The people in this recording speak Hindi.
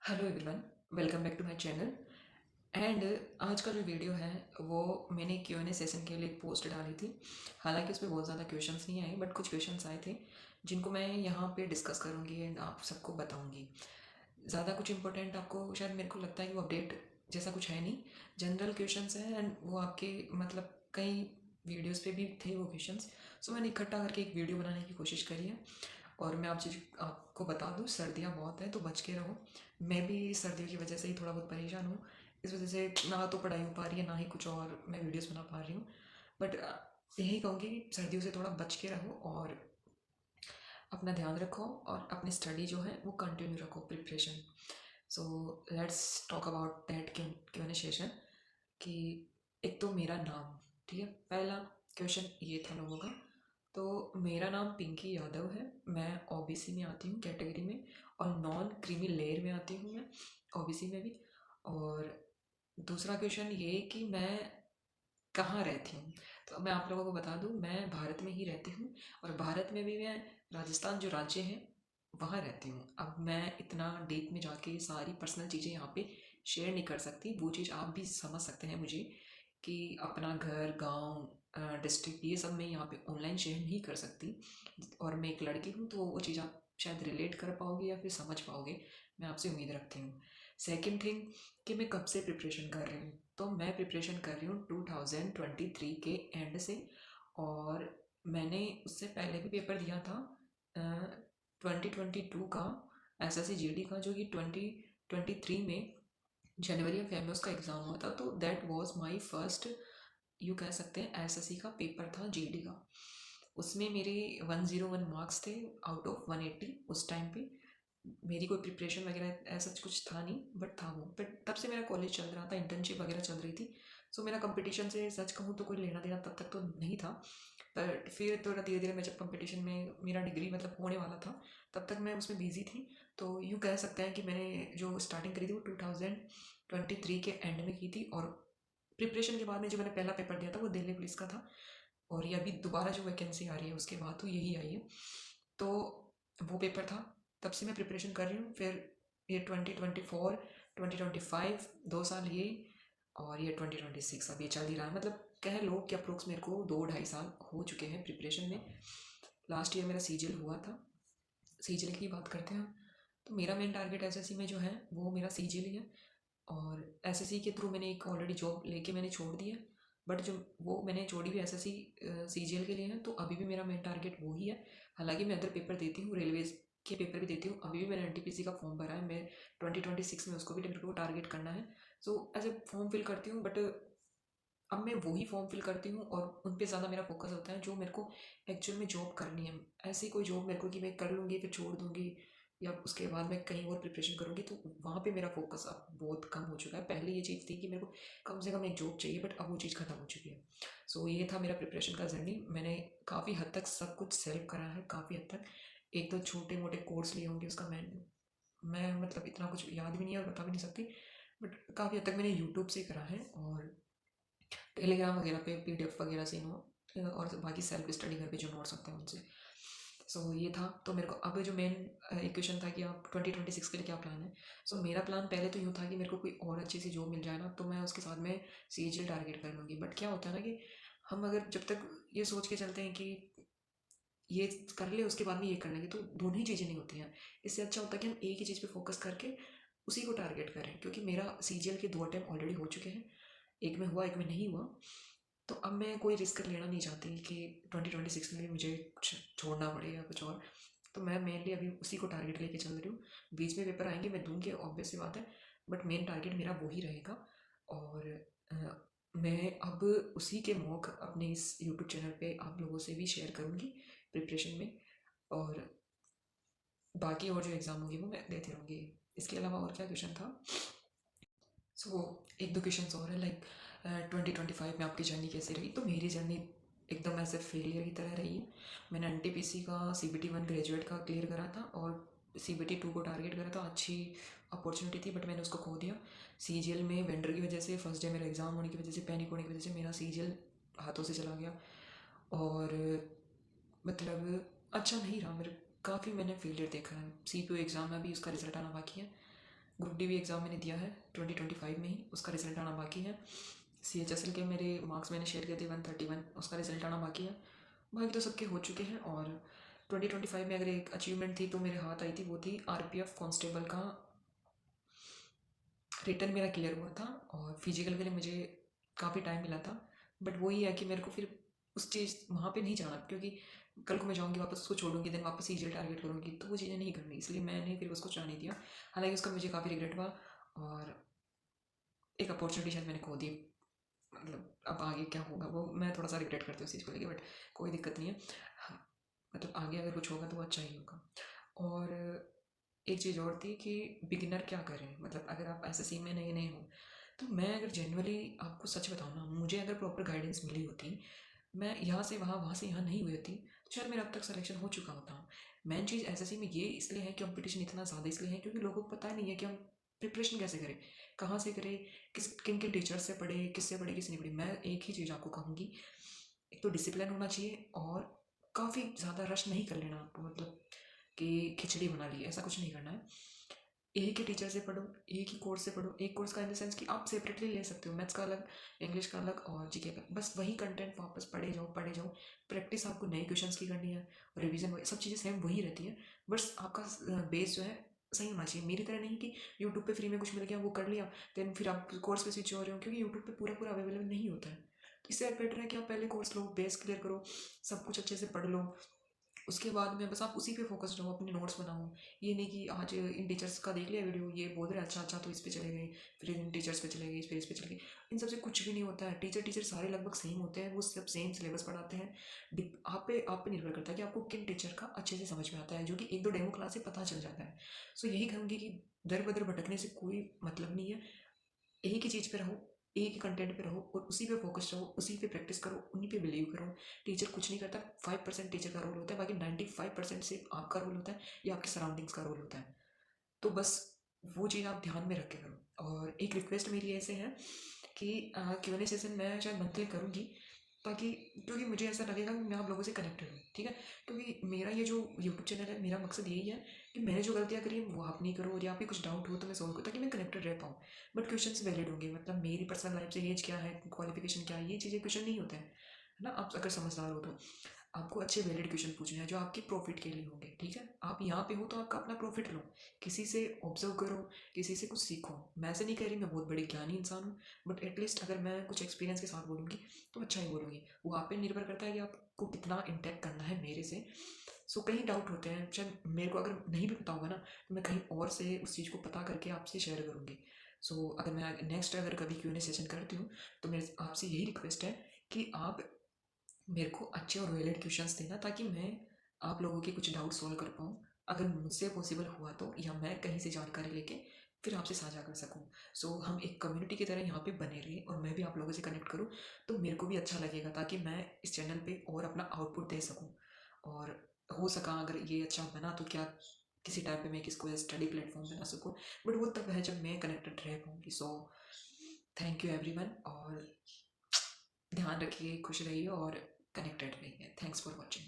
Hello everyone, welcome back to my channel. And आज का जो वीडियो है वो मैंने Q&A सेशन के लिए एक पोस्ट डाली थी। हालांकि उस पर बहुत ज़्यादा क्वेश्चंस नहीं आए, बट कुछ क्वेश्चंस आए थे जिनको मैं यहाँ पे डिस्कस करूँगी एंड आप सबको बताऊँगी। ज़्यादा कुछ इंपॉर्टेंट आपको शायद मेरे को लगता है कि वो अपडेट जैसा कुछ है नहीं, जनरल क्वेश्चंस हैं एंड वो आपके मतलब कई वीडियोस पे भी थे वो क्वेश्चंस। सो मैंने इकट्ठा करके एक वीडियो बनाने की कोशिश करी है। और मैं आपको बता दूँ, सर्दियाँ बहुत हैं तो बच के रहो। मैं भी सर्दियों की वजह से ही थोड़ा बहुत परेशान हूँ। इस वजह से ना तो पढ़ाई हो पा रही है, ना ही कुछ और मैं वीडियोस बना पा रही हूँ। बट यही कहूँगी कि सर्दियों से थोड़ा बच के रहो और अपना ध्यान रखो और अपनी स्टडी जो है वो कंटिन्यू रखो, preparation. So let's talk about that Q&A session. कि एक तो मेरा नाम, ठीक है, पहला क्वेश्चन ये था लोगों का। तो मेरा नाम पिंकी यादव है, मैं ओबीसी में आती हूँ कैटेगरी में, और नॉन क्रीमी लेयर में आती हूँ मैं, ओबीसी में भी। और दूसरा क्वेश्चन ये कि मैं कहाँ रहती हूँ। तो मैं आप लोगों को बता दूँ, मैं भारत में ही रहती हूँ। और भारत में भी मैं राजस्थान जो राज्य है वहाँ रहती हूँ। अब मैं इतना डीप में जाके सारी पर्सनल चीज़ें यहाँ पे शेयर नहीं कर सकती। वो चीज़ आप भी समझ सकते हैं मुझे कि अपना घर, गांव, डिस्ट्रिक्ट, ये सब मैं यहाँ पे ऑनलाइन शेयर नहीं कर सकती। और मैं एक लड़की हूँ तो वो चीज़ आप शायद रिलेट कर पाओगे या फिर समझ पाओगे, मैं आपसे उम्मीद रखती हूँ। सेकंड थिंग कि मैं कब से प्रिपरेशन कर रही हूँ। तो मैं प्रिपरेशन कर रही हूँ 2023 के एंड से। और मैंने उससे पहले भी पेपर दिया था 2022 का, SSC GD का, जो कि 2023 में जनवरी या फेब में उसका एग्ज़ाम हुआ था। तो that was my first, you कह सकते हैं, SSC का पेपर था, GD का। उसमें मेरे 101 मार्क्स थे आउट ऑफ 180 उस टाइम पे। मेरी कोई प्रिपरेशन वगैरह ऐसा कुछ था नहीं, बट था वो। बट तब से मेरा कॉलेज चल रहा था, इंटर्नशिप वगैरह चल रही थी। सो मेरा कंपटीशन से सच कहूँ तो कोई लेना देना तब तक तो नहीं था। पर फिर थोड़ा धीरे धीरे मैं जब कंपटीशन में मेरा डिग्री मतलब होने वाला था, तब तक मैं उसमें बिजी थी। तो यूँ कह सकते हैं कि मैंने जो स्टार्टिंग करी थी वो 2023 के एंड में की थी। और प्रिपरेशन के बाद में जो मैंने पहला पेपर दिया था वो दिल्ली पुलिस का था। और ये अभी दोबारा जो वैकेंसी आ रही है उसके बाद तो यही आई है। तो वो पेपर था, तब से मैं प्रिपरेशन कर रही हूँ। फिर ये 2024, 2025, 2 साल ये, और ये 2026 अब ये चल ही रहा है। मतलब कह लो कि अप्रोक्स मेरे को 2-2.5 साल हो चुके हैं प्रिपरेशन में। लास्ट ईयर मेरा सीजीएल हुआ था। सीजीएल की बात करते हैं, तो मेरा मेन टारगेट एसएससी में जो है वो मेरा सीजीएल ही है। और एसएससी के थ्रू मैंने एक ऑलरेडी जॉब लेके मैंने छोड़ दी है। बट जो वो मैंने छोड़ी भी एसएससी सीजीएल के लिए है, तो अभी भी मेरा मेन टारगेट वो ही है। हालांकि मैं अदर पेपर देती हूँ, रेलवेज के पेपर भी देती हूँ। अभी भी मैंने एनटीपीसी का फॉर्म भरा है, मैं 2026 में उसको भी मेरे को टारगेट करना है। So as a form fill करती हूँ, बट अब मैं वही फॉर्म फिल करती हूँ और उन पे ज़्यादा मेरा फोकस होता है जो मेरे को एक्चुअल में जॉब करनी है। ऐसी कोई जॉब मेरे को कि मैं कर लूँगी फिर छोड़ दूँगी, या उसके बाद मैं कहीं और प्रिपरेशन करूँगी, तो वहाँ पे मेरा फोकस अब बहुत कम हो चुका है। पहले ये चीज़ थी कि मेरे को कम से कम एक जॉब चाहिए, बट अब वो चीज़ ख़त्म हो चुकी है। सो ये था मेरा प्रिपरेशन का जर्नी। मैंने काफ़ी हद तक सब कुछ सेल्फ करा है, काफ़ी हद तक। एक तो छोटे मोटे कोर्स लिए होंगे, उसका मैं मतलब इतना कुछ याद भी नहीं है और बता भी नहीं सकती। बट काफ़ी हद तक मैंने यूट्यूब से करा है, और टेलीग्राम वगैरह पे PDF वगैरह से नो, और बाकी सेल्फ स्टडी घर पे जो नोट्स होते हैं उनसे। सो ये था। तो मेरे को अब जो मेन इक्वेशन था कि आप 2026 के लिए क्या प्लान है। सो मेरा प्लान पहले तो यूँ था कि मेरे को कोई और अच्छी सी जॉब मिल जाए ना, तो मैं उसके साथ में सीजीएल टारगेट कर लूँगी। बट क्या होता है ना कि हम अगर जब तक ये सोच के चलते हैं कि ये कर ले उसके बाद में ये कर लेंगे, तो दोनों ही चीज़ें नहीं होती हैं। इससे अच्छा होता है कि हम एक ही चीज़ पे फोकस करके उसी को टारगेट करें। क्योंकि मेरा सीजीएल के 2 अटेम्प्ट ऑलरेडी हो चुके हैं, एक में हुआ, एक में नहीं हुआ। तो अब मैं कोई रिस्क लेना नहीं चाहती कि 2026 में भी मुझे कुछ छोड़ना पड़े या कुछ और। तो मैं मेनली अभी उसी को टारगेट लेके चल रही हूँ। बीच में पेपर आएंगे, मैं दूंगी, ऑब्वियस सी बात है। बट मेन टारगेट मेरा वही रहेगा। और मैं अब उसी के मॉक अपने इस यूट्यूब चैनल पे आप लोगों से भी शेयर करूँगी प्रिपरेशन में। और बाकी और जो एग्ज़ाम होंगे वो मैं देती रहूँगी। इसके अलावा और क्या क्वेश्चन था। सो एक दो क्वेश्चन और है, लाइक 2025 में आपकी जर्नी कैसी रही। तो मेरी जर्नी एकदम ऐसे फेलियर की तरह रही है। मैंने NTPC का CBT 1 ग्रेजुएट का क्लियर करा था, और CBT 2 को टारगेट करा था। अच्छी अपॉर्चुनिटी थी, बट मैंने उसको खो दिया। सीजीएल में वेंडर की वजह से, फर्स्ट डे मेरा एग्ज़ाम होने की वजह से, पैनिक होने की वजह से मेरा सीजीएल हाथों से चला गया। और मतलब अच्छा नहीं रहा मेरे। काफ़ी मैंने फेलियर देखा है। CPO एग्ज़ाम में भी उसका रिजल्ट आना बाकी है। ग्रुप डी भी एग्ज़ाम मैंने दिया है 2025 में ही, उसका रिजल्ट आना बाकी है। CHSL के मेरे मार्क्स मैंने शेयर किए थे 131, उसका रिजल्ट आना बाकी है। बाकी तो सबके हो चुके हैं। और 2025 में अगर एक अचीवमेंट थी तो मेरे हाथ आई थी, वो थी RPF कांस्टेबल का रिटर्न मेरा क्लियर हुआ था। और फिजिकल के लिए मुझे काफ़ी टाइम मिला था, बट वही है कि मेरे को फिर उस चीज़ वहाँ पे नहीं जाना, क्योंकि कल को मैं जाऊँगी वापस उसको छोड़ूंगी, देन वापस CGL टारगेट करूँगी, तो वो चीज़ें नहीं करनी, इसलिए मैंने फिर उसको चाह नहीं दिया। हालांकि उसका मुझे काफ़ी रिग्रेट हुआ, और एक अपॉर्चुनिटी शायद मैंने खो दी। मतलब अब आगे क्या होगा वो मैं थोड़ा सा रिग्रेट करती हूँ उस चीज़ को लेके, बट कोई दिक्कत नहीं है। हाँ, मतलब आगे अगर कुछ होगा तो वो अच्छा ही होगा। और एक चीज़ और थी कि बिगिनर क्या करें, मतलब अगर आप SSC में नए नए हो, तो मैं अगर जनरली आपको सच बताऊँ ना, मुझे अगर प्रॉपर गाइडेंस मिली होती, मैं यहाँ से वहाँ वहाँ से यहाँ नहीं हुई होती, तो शायद मेरा अब तक सिलेक्शन हो चुका होता। मेन चीज़ SSC में ये इसलिए है, कंपटीशन इतना ज़्यादा इसलिए है क्योंकि लोगों को पता नहीं है कि हम प्रिपरेशन कैसे करें, कहाँ से करें, किन किन टीचर से पढ़े, किससे पढ़े, किससे नहीं पढ़े। मैं एक ही चीज़ आपको कहूँगी, एक तो डिसिप्लिन होना चाहिए, और काफ़ी ज़्यादा रश नहीं कर लेना आपको, मतलब कि खिचड़ी बना ली, ऐसा कुछ नहीं करना है। एक ही टीचर से पढ़ो, एक ही कोर्स से पढ़ो। एक कोर्स का इन द सेंस कि आप सेपरेटली ले सकते हो, मैथ्स का अलग, इंग्लिश का अलग, और जीके का, बस वही कंटेंट वापस पढ़े जाओ पढ़े जाओ। प्रैक्टिस आपको नए क्वेश्चंस की करनी है, रिवीजन वही, सब चीज़ें सेम वही रहती है, बस आपका बेस जो है सही होना चाहिए। मेरी तरह नहीं कि यूट्यूब पे फ्री में कुछ मिल गया वो कर लिया, देन फिर आप कोर्स पे स्विच हो रहे हो, क्योंकि यूट्यूब पे पूरा पूरा अवेलेबल नहीं होता है। तो इससे बेटर है कि आप पहले कोर्स लो, बेस क्लियर करो, सब कुछ अच्छे से पढ़ लो, उसके बाद में बस आप उसी पे फोकस रहो, अपने नोट्स बनाओ। ये नहीं कि आज इन टीचर्स का देख लिया वीडियो, ये बोल रहे हैं अच्छा अच्छा तो इस पे चले गए, फिर इन टीचर्स पे चले गए, फिर इस पे चले गए। इन सबसे कुछ भी नहीं होता है। टीचर सारे लगभग सेम होते हैं, वो सब सेम सिलेबस पढ़ाते हैं। आप पे निर्भर करता है कि आपको किन टीचर का अच्छे से समझ में आता है, जो कि एक दो डेमो क्लास से पता चल जाता है। सो यही कहूँगी कि दर बदर भटकने से कोई मतलब नहीं है। एक ही चीज़ पे रहो, एक ही कंटेंट पे रहो, और उसी पे फोकस रहो, उसी पे प्रैक्टिस करो, उन्हीं पे बिलीव करो। टीचर कुछ नहीं करता, 5% टीचर का रोल होता है, बाकी 95% सिर्फ आपका रोल होता है या आपके सराउंडिंग्स का रोल होता है। तो बस वो चीज़ आप ध्यान में रख के करो। और एक रिक्वेस्ट मेरी ऐसे है कि Q&A सेशन मैं शायद मंथली करूँगी, ताकि क्योंकि मुझे ऐसा लगेगा कि मैं आप लोगों से कनेक्टेड हूँ, ठीक है। क्योंकि मेरा ये जो यूट्यूब चैनल है, मेरा मकसद यही है कि मैंने जो गलतियाँ करी हैं वो आप नहीं करो, और यहाँ पे कुछ डाउट हो तो मैं सॉल्व करूँ, ताकि मैं कनेक्टेड रह पाऊँ। बट क्वेश्चंस वैलिड होंगे, मतलब मेरी पर्सनल लाइफ से एज क्या है, क्वालिफिकेशन क्या है, ये चीज़ें क्वेश्चन नहीं होते हैं, है ना। आप अगर समझदार हो तो आपको अच्छे वैलिड क्वेश्चन पूछने हैं जो आपके प्रॉफिट के लिए होंगे, ठीक है। आप यहाँ पे हो तो आपका अपना प्रॉफिट लो, किसी से ऑब्जर्व करो, किसी से कुछ सीखो। मैं ऐसे नहीं कह रही मैं बहुत बड़ी ज्ञानी इंसान हूँ, बट एटलीस्ट अगर मैं कुछ एक्सपीरियंस के साथ बोलूँगी तो अच्छा ही बोलूँगी। वो आप पे निर्भर करता है कि आपको कितना इंटैक्ट करना है मेरे से। सो कहीं डाउट होते हैं, शायद मेरे को अगर नहीं भी पता होगा ना, तो मैं कहीं और से उस चीज़ को पता करके आपसे शेयर करूँगी। सो अगर मैं नेक्स्ट अगर कभी Q&A सेशन करती हूँ, तो मेरे आपसे यही रिक्वेस्ट है कि आप मेरे को अच्छे और वैलिड क्वेश्चंस देना, ताकि मैं आप लोगों के कुछ डाउट सॉल्व कर पाऊँ, अगर मुझसे पॉसिबल हुआ तो, या मैं कहीं से जानकारी लेके फिर आपसे साझा कर सकूँ। सो हम एक कम्युनिटी की तरह यहाँ पे बने रहे, और मैं भी आप लोगों से कनेक्ट करूँ, तो मेरे को भी अच्छा लगेगा, ताकि मैं इस चैनल पे और अपना आउटपुट दे सकूँ। और हो सका अगर ये अच्छा बना तो क्या किसी टाइम पे मैं किसको स्टडी प्लेटफॉर्म बना सकूँ, बट वो तब है जब मैं कनेक्टेड रह पाऊँगी। सो थैंक यू एवरीवन, और ध्यान रखिए, खुश रहिए और कनेक्टेड रहिए। Thanks for watching.